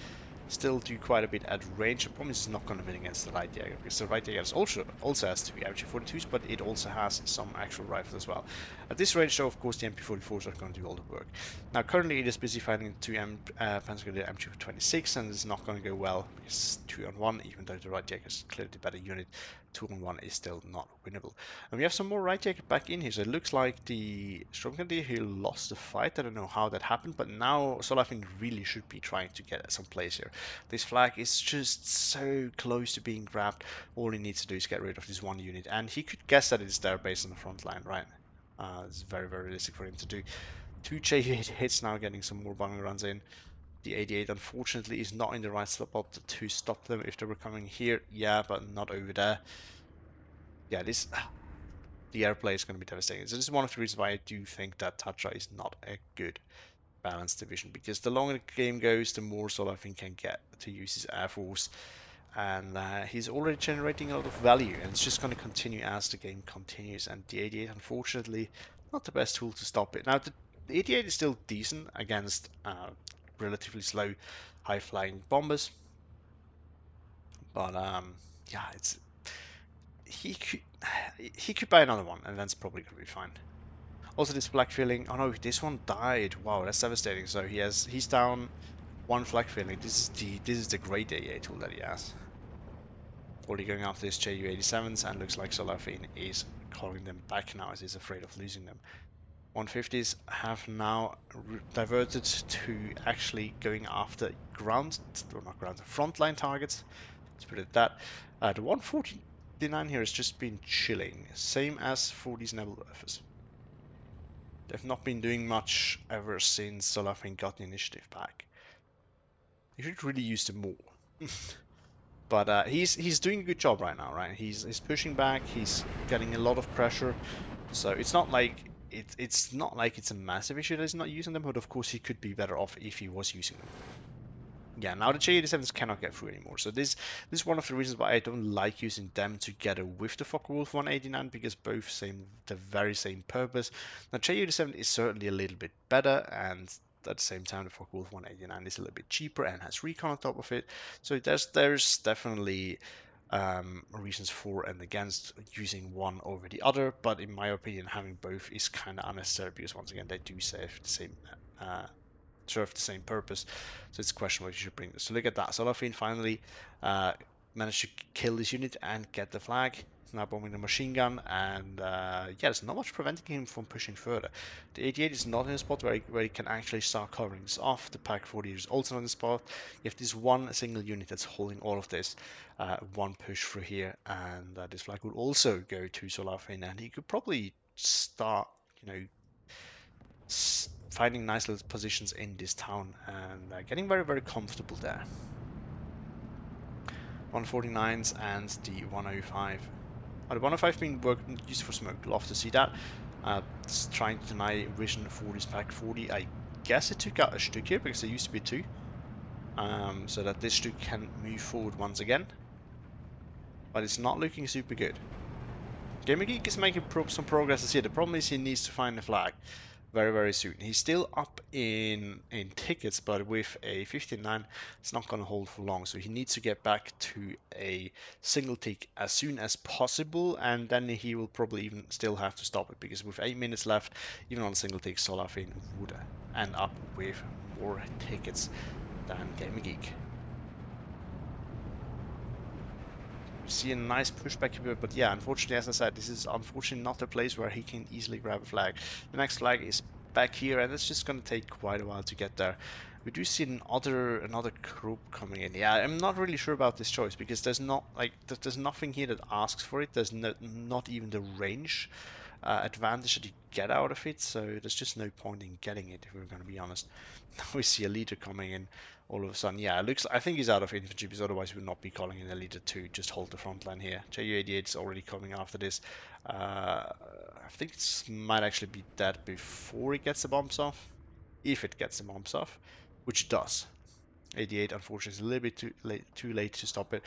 still do quite a bit at range. The problem is it's not going to win against the Light Jäger, because the Light Jäger also has two MP42s, but it also has some actual rifles as well. At this range though, of course, the MP44s are going to do all the work. Now currently it is busy fighting two Panzergrenadier M226, and it's not going to go well, because 2-on-1, even though the Light Jäger is clearly the better unit, 2-on-1 is still not winnable. And we have some more Light Jäger back in here, so it looks like the Sturmgrenadier here lost the fight. I don't know how that happened, but now Solaufein really should be trying to get some place here. This flag is just so close to being grabbed. All he needs to do is get rid of this one unit, and he could guess that it's there based on the front line, right? It's very, very realistic for him to do. Two J8 hits now, getting some more bombing runs in. The 88 unfortunately is not in the right spot to stop them if they were coming here. Yeah, but not over there. Yeah, the airplay is going to be devastating. So this is one of the reasons why I do think that Tatra is not a good balanced division, because the longer the game goes, the more Solaufein can get to use his air force, and he's already generating a lot of value, and it's just going to continue as the game continues. And the 88, unfortunately, not the best tool to stop it. Now the 88 is still decent against relatively slow, high-flying bombers, but yeah, it's he could he could buy another one, and that's probably going to be fine. Also, this flag filling. Oh no, this one died. Wow, that's devastating. So he's down one flag filling. This is the great AA tool that he has. Already going after his JU87s, and looks like Solaufein is calling them back now as he's afraid of losing them. 150s have now diverted to actually going after ground, or not ground, frontline targets. Let's put it at that. The 149 here has just been chilling, same as for these Nebelwerfers. They've not been doing much ever since Solaufein got the initiative back. You should really use them more. But he's doing a good job right now, right? He's pushing back. He's getting a lot of pressure. So it's not like it's not like it's a massive issue that he's not using them. But of course, he could be better off if he was using them. Yeah, now the J87s cannot get through anymore. So this is one of the reasons why I don't like using them together with the Focke-Wulf 189 because both same the very same purpose. Now J87 is certainly a little bit better, and at the same time the Focke-Wulf 189 is a little bit cheaper and has recon on top of it. So there's definitely reasons for and against using one over the other, but in my opinion, having both is kind of unnecessary because once again they do uh, serve the same purpose. So it's questionable if you should bring this. So look at that. Solaufein finally managed to kill this unit and get the flag. Now bombing the machine gun, and yeah, there's not much preventing him from pushing further. The 88 is not in a spot where he can actually start covering this off. The Pack 40 is also not in the spot. You have this one single unit that's holding all of this. One push through here, and this flag would also go to Solaufein, and he could probably start, you know, finding nice little positions in this town and getting very, very comfortable there. 149s and the 105. The 105 being used for smoke. Love to see that. It's trying to deny vision for this Pack 40. I guess it took out a Stück here because there used to be two. So that this Stück can move forward once again. But it's not looking super good. GamerGeek is making some progress here. The problem is he needs to find the flag very, very soon. He's still up in tickets, but with a 59, it's not going to hold for long. So he needs to get back to a single tick as soon as possible, and then he will probably even still have to stop it because with 8 minutes left, even on a single tick, Solaufein would end up with more tickets than GamerGeek. See a nice pushback here, but yeah, unfortunately, as I said, this is unfortunately not a place where he can easily grab a flag. The next flag is back here, and it's just going to take quite a while to get there. We do see another group coming in. Yeah, I'm not really sure about this choice because there's nothing here that asks for it. There's not even the range advantage that you get out of it, so there's just no point in getting it if we're going to be honest. Now we see a leader coming in all of a sudden. Yeah, it looks. I think he's out of infantry because otherwise we would not be calling in a leader to just hold the front line here. Ju-88 is already coming after this. I think it might actually be dead before it gets the bombs off, if it gets the bombs off, which it does. 88 unfortunately is a little bit too late to stop it.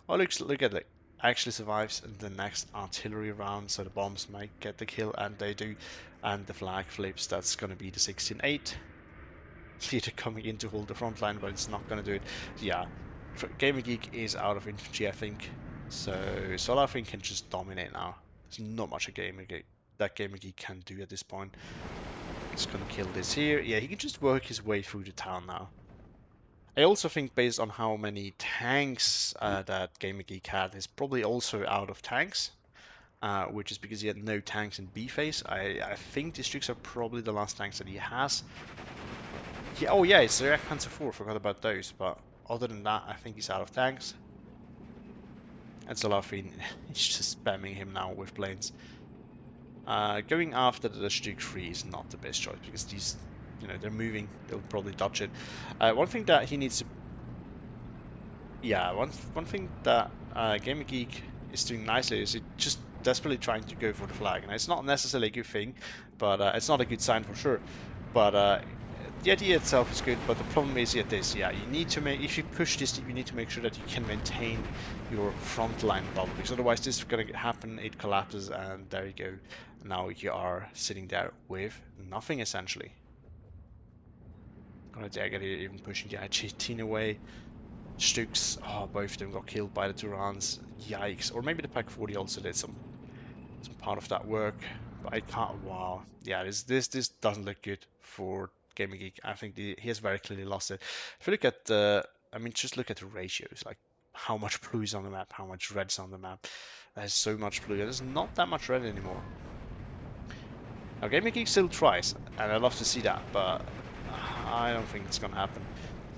Oh, look at it. Actually survives the next artillery round, so the bombs might get the kill, and they do. And the flag flips. That's going to be the 16-8. Leader coming in to hold the front line, but it's not going to do it. So yeah, GamerGeek is out of infantry, I think. So Solaufein can just dominate now. There's not much a GamerGeek can do at this point. He's going to kill this here. Yeah, he can just work his way through the town now. I also think based on how many tanks that GamerGeek had, he's probably also out of tanks, which is because he had no tanks in B phase. I think districts are probably the last tanks that he has. Oh yeah, it's the React Panzer 4, forgot about those, but other than that, I think he's out of tanks. And Solaufein is just spamming him now with planes. Going after the Stück 3 is not the best choice because these, they're moving, they'll probably dodge it. One thing that he needs to Yeah, one thing that GamerGeek is doing nicely is it just desperately trying to go for the flag, and it's not necessarily a good thing, but it's not a good sign for sure. But the idea itself is good, but the problem is this. Yeah, you need to if you push this, you need to make sure that you can maintain your front line bubble, because otherwise this is gonna happen. It collapses, and there you go. Now you are sitting there with nothing essentially. Gonna dagger here, even pushing the IG-18 away. Stücks, oh, both of them got killed by the Turans. Yikes. Or maybe the Pack 40 also did some part of that work. But I can't. Wow. Yeah, this doesn't look good for GamerGeek. I think he has very clearly lost it. If you look at just look at the ratios, like how much blue is on the map, how much red is on the map. There's so much blue. There's not that much red anymore. Now GamerGeek still tries, and I love to see that, but I don't think it's gonna happen.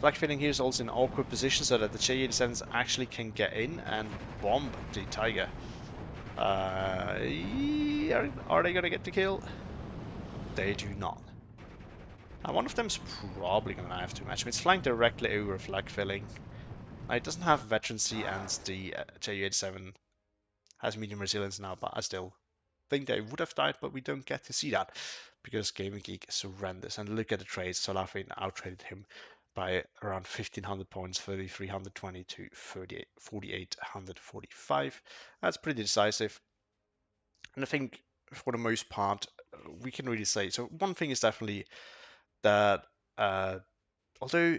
Flag filling here is also in an awkward position so that the J87s actually can get in and bomb the Tiger. Are they gonna get the kill? They do not. One of them's probably gonna have to match him. It's flying directly over flag filling. It doesn't have veterancy, and the Ju-87 has medium resilience now, but I still think they would have died, but we don't get to see that because GamerGeek surrenders. And look at the trades. Solaufein outtraded him by around 1,500 points, 3,320 to 4,845. That's pretty decisive. And I think for the most part, we can really say so. One thing is definitely that although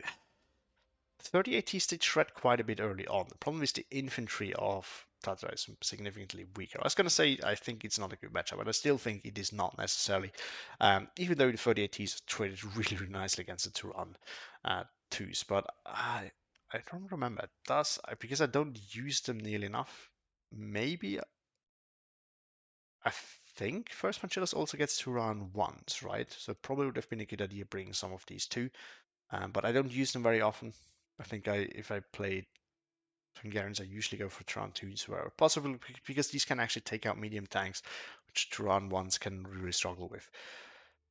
38Ts did shred quite a bit early on. The problem is the infantry of Tatra is significantly weaker. I was going to say I think it's not a good matchup, but I still think it is not necessarily. Even though the 38Ts traded really, really nicely against the Turan twos, but I don't remember. Does because I don't use them nearly enough. Maybe I think first Pancelos also gets Turan once, right? So probably would have been a good idea bringing some of these too. But I don't use them very often. I think if I played Hungarians, I usually go for Turan 2s where possible because these can actually take out medium tanks, which Turan 1s can really struggle with.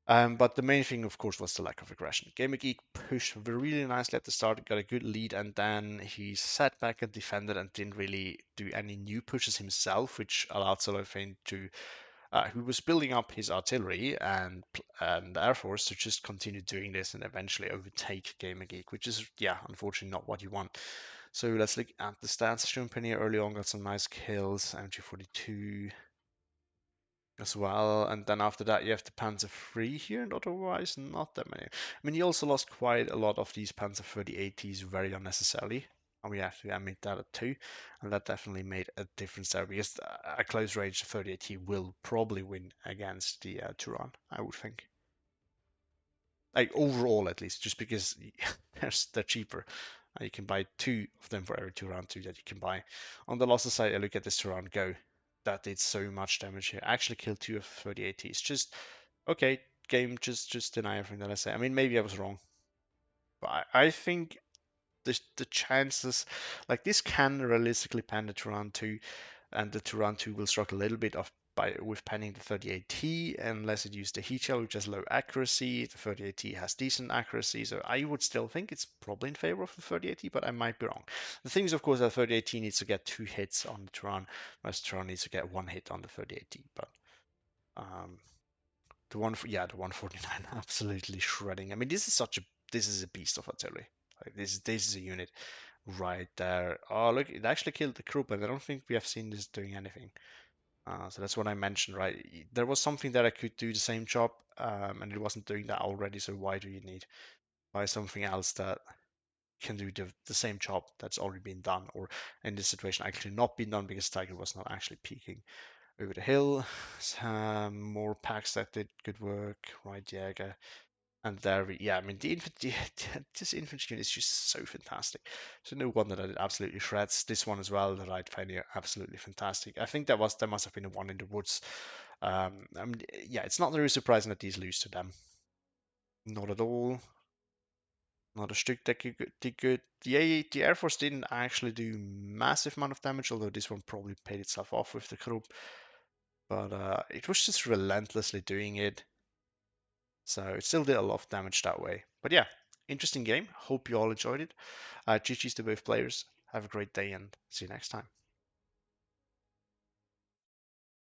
But the main thing, of course, was the lack of aggression. GamerGeek pushed really nicely at the start, got a good lead, and then he sat back and defended and didn't really do any new pushes himself, which allowed Solaufein to, who was building up his artillery and Air Force, to just continue doing this and eventually overtake GamerGeek, which is, yeah, unfortunately not what you want. So let's look at the stats. Schumpeter early on got some nice kills, MG42 as well, and then after that you have the Panzer III here, and otherwise not that many. I mean, you also lost quite a lot of these Panzer 3080s very unnecessarily, and we have to admit that too, and that definitely made a difference there, because a close range 3080 will probably win against the Turan, I would think. Like overall at least, just because they're cheaper. You can buy 2 of them for every 2 round 2 that you can buy. On the losses side, I look at this round go. That did so much damage here. I actually killed 2 of 30 ATs. Just okay, game, just deny everything that I say. I mean, maybe I was wrong, but I think the chances, like this can realistically pan the Turan 2, and the Turan 2 will struggle a little bit with panning the 38T unless it used the heat shell, which has low accuracy. The 38T has decent accuracy, so I would still think it's probably in favor of the 38T, but I might be wrong. The thing is, of course, that 38T needs to get 2 hits on the Turan, whereas Turan needs to get 1 hit on the 38T. But um, the 149 absolutely shredding. I mean, this is a beast of artillery. Like this is a unit right there. Oh, look, it actually killed the crew, but I don't think we have seen this doing anything. So that's what I mentioned, right? There was something that I could do the same job, and it wasn't doing that already. So why do you need buy something else that can do the same job that's already been done, or in this situation actually not been done because Tiger was not actually peeking over the hill. Some more packs that did good work, right? Jäger. And there, yeah, I mean, the infantry, this infantry unit is just so fantastic. So no wonder that it absolutely shreds. This one as well, the right pioneer, absolutely fantastic. I think that must have been the one in the woods. I mean, yeah, it's not very surprising that these lose to them. Not at all. Not a strict deck did good. The Air Force didn't actually do massive amount of damage, although this one probably paid itself off with the group. But it was just relentlessly doing it. So it still did a lot of damage that way. But yeah, interesting game. Hope you all enjoyed it. GG's to both players. Have a great day and see you next time.